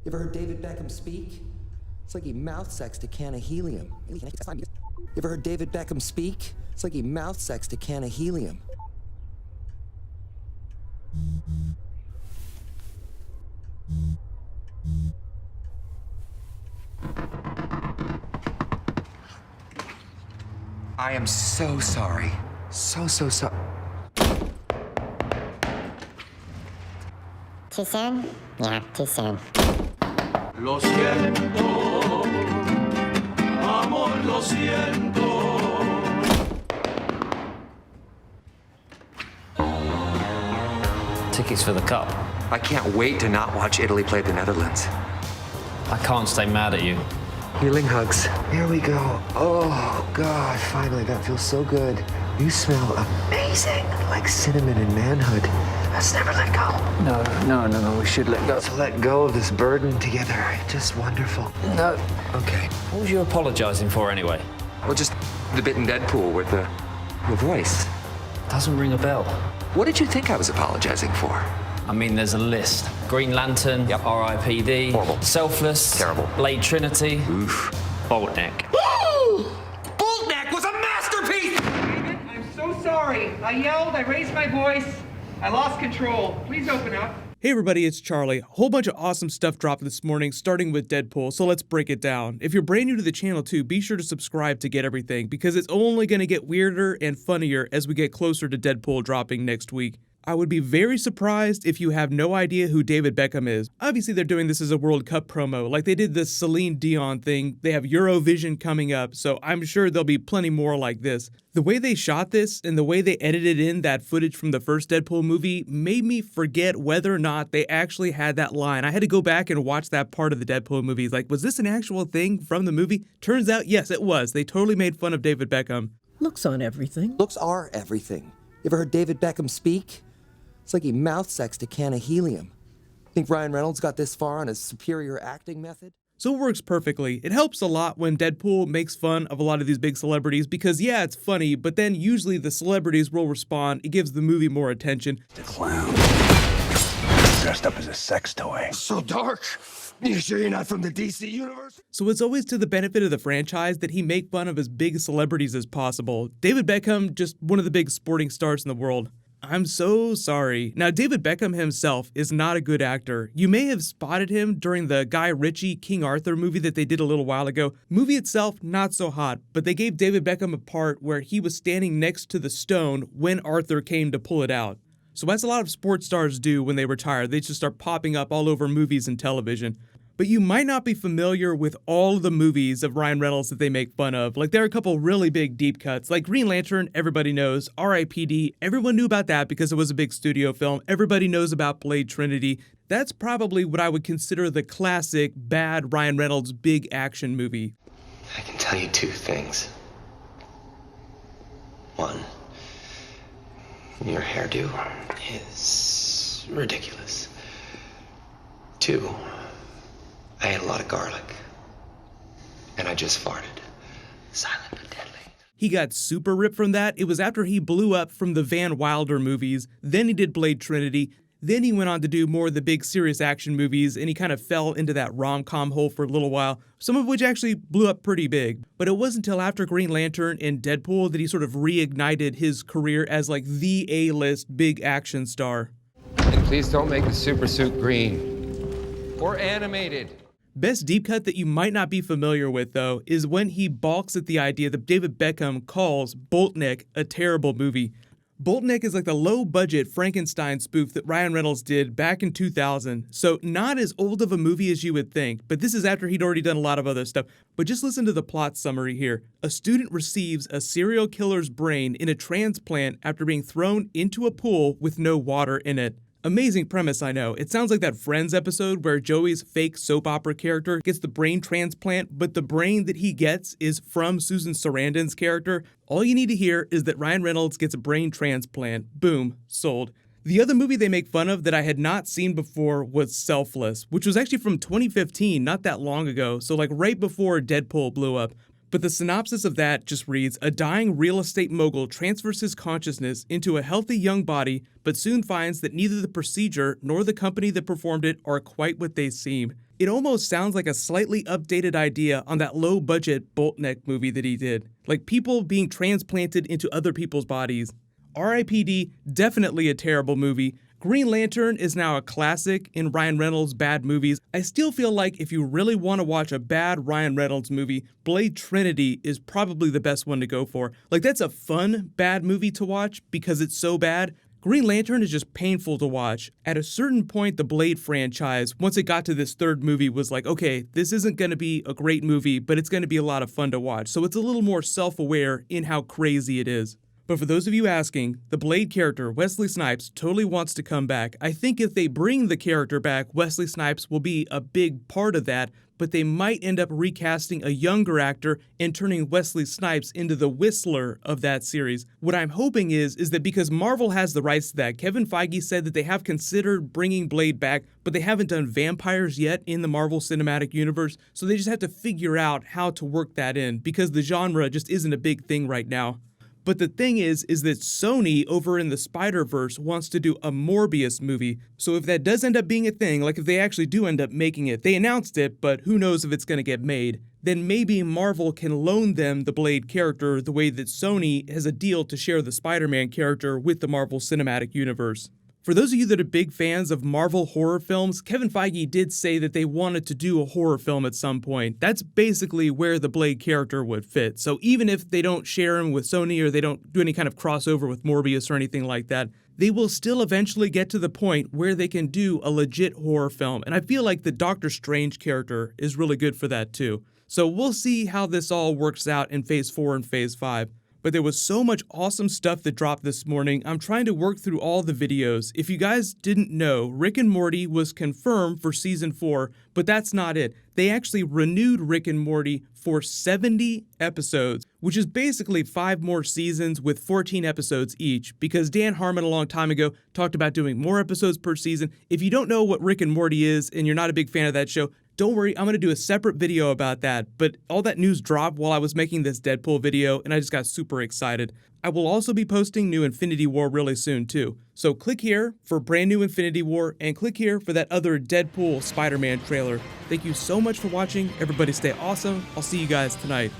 You ever heard David Beckham speak? It's like he mouth-sexed a can of helium. You ever heard David Beckham speak? It's like he mouth-sexed a can of helium. I am so sorry. So sorry. Too soon? Yeah, too soon. Lo siento, amor, lo siento. Tickets for the cup. I can't wait to not watch Italy play the Netherlands. I can't stay mad at you. Healing hugs. Here we go. Oh, God, finally, that feels so good. You smell amazing, like cinnamon and manhood. Let's never let go. No, we should let go. Let's let go of this burden together. Just wonderful. No. Okay. What was you apologizing for anyway? Well, just the bit in Deadpool with the voice. Doesn't ring a bell. What did you think I was apologizing for? I mean, there's a list. Green Lantern, Yep. R.I.P.D., Horrible. Selfless, Terrible. Blade Trinity, Oof. Boltneck. Boltneck was a masterpiece! David, I'm so sorry. I yelled, I raised my voice, I lost control. Please open up. Hey everybody, it's Charlie. A whole bunch of awesome stuff dropped this morning, starting with Deadpool, so let's break it down. If you're brand new to the channel too, be sure to subscribe to get everything, because it's only going to get weirder and funnier as we get closer to Deadpool dropping next week. I would be very surprised if you have no idea who David Beckham is. Obviously they're doing this as a World Cup promo, like they did the Celine Dion thing. They have Eurovision coming up, so I'm sure there'll be plenty more like this. The way they shot this and the way they edited in that footage from the first Deadpool movie made me forget whether or not they actually had that line. I had to go back and watch that part of the Deadpool movie. Like, was this an actual thing from the movie? Turns out, yes, it was. They totally made fun of David Beckham. Looks on everything. Looks are everything. You ever heard David Beckham speak? It's like he mouth-sexed a can of helium. Think Ryan Reynolds got this far on his superior acting method? So it works perfectly. It helps a lot when Deadpool makes fun of a lot of these big celebrities because, yeah, it's funny, but then usually the celebrities will respond. It gives the movie more attention. The clown. Dressed up as a sex toy. So dark. You sure you're not from the DC universe? So it's always to the benefit of the franchise that he make fun of as big celebrities as possible. David Beckham, just one of the big sporting stars in the world. I'm so sorry. Now, David Beckham himself is not a good actor. You may have spotted him during the Guy Ritchie King Arthur movie that they did a little while ago. Movie itself, not so hot, but they gave David Beckham a part where he was standing next to the stone when Arthur came to pull it out. So as a lot of sports stars do when they retire, they just start popping up all over movies and television. But you might not be familiar with all of the movies of Ryan Reynolds that they make fun of. Like, there are a couple really big deep cuts. Like Green Lantern, everybody knows. R.I.P.D., everyone knew about that because it was a big studio film. Everybody knows about Blade Trinity. That's probably what I would consider the classic, bad Ryan Reynolds big action movie. I can tell you two things. One, your hairdo is ridiculous. Two, I ate a lot of garlic, and I just farted. Silent but deadly. He got super ripped from that. It was after he blew up from the Van Wilder movies, then he did Blade Trinity, then he went on to do more of the big serious action movies, and he kind of fell into that rom-com hole for a little while, some of which actually blew up pretty big. But it wasn't until after Green Lantern and Deadpool that he sort of reignited his career as like the A-list big action star. And please don't make the super suit green or animated. Best deep cut that you might not be familiar with, though, is when he balks at the idea that David Beckham calls Boltneck a terrible movie. Boltneck is like the low-budget Frankenstein spoof that Ryan Reynolds did back in 2000, so not as old of a movie as you would think, but this is after he'd already done a lot of other stuff. But just listen to the plot summary here. A student receives a serial killer's brain in a transplant after being thrown into a pool with no water in it. Amazing premise, I know. It sounds like that Friends episode where Joey's fake soap opera character gets the brain transplant, but the brain that he gets is from Susan Sarandon's character. All you need to hear is that Ryan Reynolds gets a brain transplant. Boom, sold. The other movie they make fun of that I had not seen before was Selfless, which was actually from 2015, not that long ago, so like right before Deadpool blew up. But the synopsis of that just reads, a dying real estate mogul transfers his consciousness into a healthy young body, but soon finds that neither the procedure nor the company that performed it are quite what they seem. It almost sounds like a slightly updated idea on that low-budget Boltneck movie that he did. Like people being transplanted into other people's bodies. R.I.P.D. definitely a terrible movie. Green Lantern is now a classic in Ryan Reynolds' bad movies. I still feel like if you really want to watch a bad Ryan Reynolds movie, Blade Trinity is probably the best one to go for. Like that's a fun bad movie to watch because it's so bad. Green Lantern is just painful to watch. At a certain point, the Blade franchise, once it got to this third movie, was like, okay, this isn't going to be a great movie, but it's going to be a lot of fun to watch. So it's a little more self-aware in how crazy it is. But for those of you asking, the Blade character, Wesley Snipes, totally wants to come back. I think if they bring the character back, Wesley Snipes will be a big part of that, but they might end up recasting a younger actor and turning Wesley Snipes into the Whistler of that series. What I'm hoping is that because Marvel has the rights to that, Kevin Feige said that they have considered bringing Blade back, but they haven't done vampires yet in the Marvel Cinematic Universe, so they just have to figure out how to work that in, because the genre just isn't a big thing right now. But the thing is that Sony over in the Spider-Verse wants to do a Morbius movie. So if that does end up being a thing, like if they actually do end up making it, they announced it, but who knows if it's going to get made, then maybe Marvel can loan them the Blade character the way that Sony has a deal to share the Spider-Man character with the Marvel Cinematic Universe. For those of you that are big fans of Marvel horror films, Kevin Feige did say that they wanted to do a horror film at some point. That's basically where the Blade character would fit. So even if they don't share him with Sony or they don't do any kind of crossover with Morbius or anything like that, they will still eventually get to the point where they can do a legit horror film. And I feel like the Doctor Strange character is really good for that too. So we'll see how this all works out in Phase 4 and Phase 5. But there was so much awesome stuff that dropped this morning, I'm trying to work through all the videos. If you guys didn't know, Rick and Morty was confirmed for Season 4, but that's not it. They actually renewed Rick and Morty for 70 episodes, which is basically 5 more seasons with 14 episodes each, because Dan Harmon a long time ago talked about doing more episodes per season. If you don't know what Rick and Morty is and you're not a big fan of that show, don't worry, I'm going to do a separate video about that, but all that news dropped while I was making this Deadpool video, and I just got super excited. I will also be posting new Infinity War really soon, too. So click here for brand new Infinity War, and click here for that other Deadpool Spider-Man trailer. Thank you so much for watching. Everybody stay awesome. I'll see you guys tonight.